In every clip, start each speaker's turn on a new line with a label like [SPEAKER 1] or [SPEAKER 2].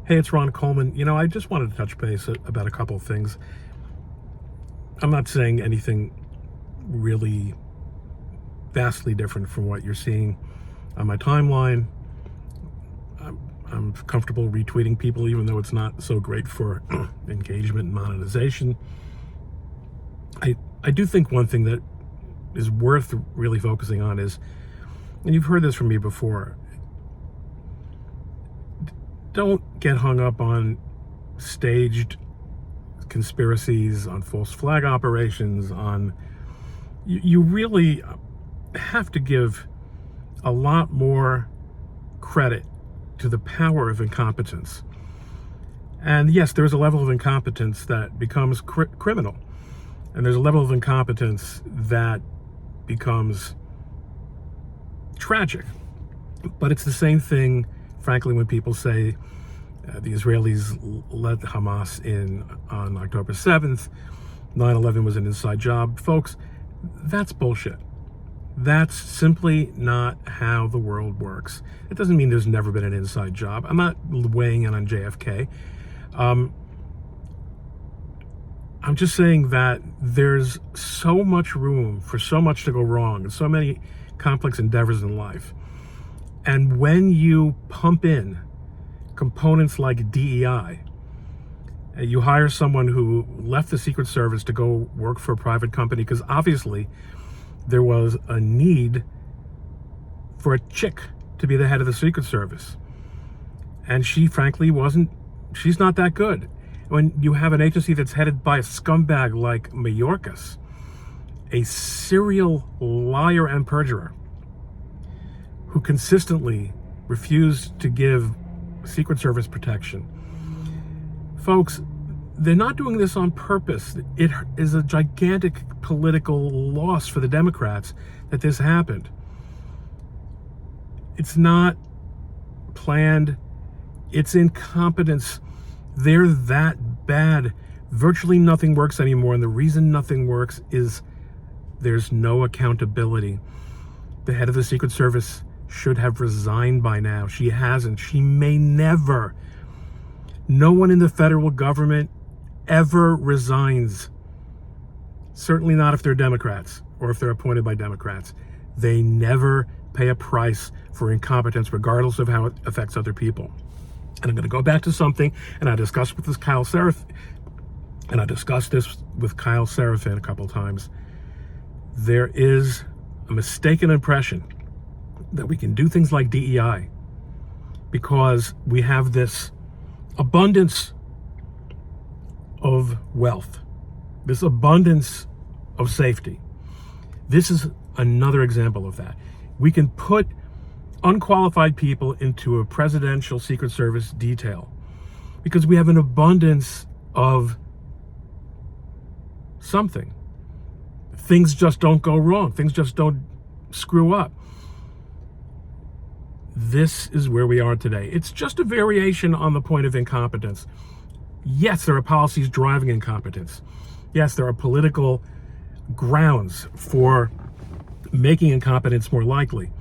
[SPEAKER 1] Hey, it's Ron Coleman. I just wanted to touch base about a couple of things. I'm not saying anything really vastly different from what you're seeing on my timeline. I'm comfortable retweeting people, even though it's not so great for engagement and monetization. I do think one thing that is worth really focusing on is, and you've heard this from me before, don't get hung up on staged conspiracies, on false flag operations, you really have to give a lot more credit to the power of incompetence. And yes, there's a level of incompetence that becomes criminal. And there's a level of incompetence that becomes tragic. But it's the same thing, frankly, when people say the Israelis let Hamas in on October 7th, 9/11 was an inside job. Folks, that's bullshit. That's simply not how the world works. It doesn't mean there's never been an inside job. I'm not weighing in on JFK. I'm just saying that there's so much room for so much to go wrong and so many complex endeavors in life. And when you pump in components like DEI, you hire someone who left the Secret Service to go work for a private company because obviously there was a need for a chick to be the head of the Secret Service. And she frankly she's not that good. When you have an agency that's headed by a scumbag like Mayorkas, a serial liar and perjurer who consistently refused to give Secret Service protection. Folks, they're not doing this on purpose. It is a gigantic political loss for the Democrats that this happened. It's not planned. It's incompetence. They're that bad. Virtually nothing works anymore. And the reason nothing works is there's no accountability. The head of the Secret Service should have resigned by now. She hasn't. She may never. No one in the federal government ever resigns. Certainly not if they're Democrats or if they're appointed by Democrats. They never pay a price for incompetence, regardless of how it affects other people. And I'm going to go back to something, and I discussed this with Kyle Seraphin a couple of times. There is a mistaken impression that we can do things like DEI because we have this abundance of wealth, this abundance of safety. This is another example of that. We can put unqualified people into a presidential Secret Service detail because we have an abundance of something. Things just don't go wrong. Things just don't screw up. This is where we are today. It's just a variation on the point of incompetence. Yes, there are policies driving incompetence. Yes, there are political grounds for making incompetence more likely.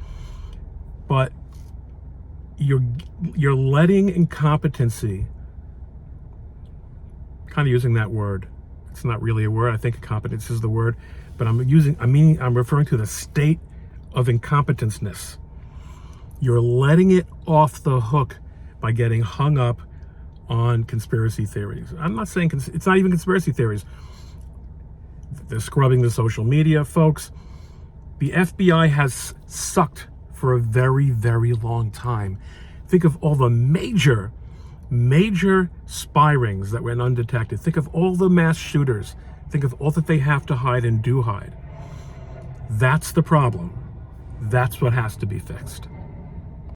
[SPEAKER 1] But you're letting incompetency, kind of using that word. It's not really a word. I think incompetence is the word, but I'm referring to the state of incompetenceness. You're letting it off the hook by getting hung up on conspiracy theories. I'm not saying it's not even conspiracy theories. They're scrubbing the social media, folks. The FBI has sucked for a very, very long time. Think of all the major spy rings that went undetected. Think of all the mass shooters. Think of all that they have to hide and do hide. That's the problem. That's what has to be fixed.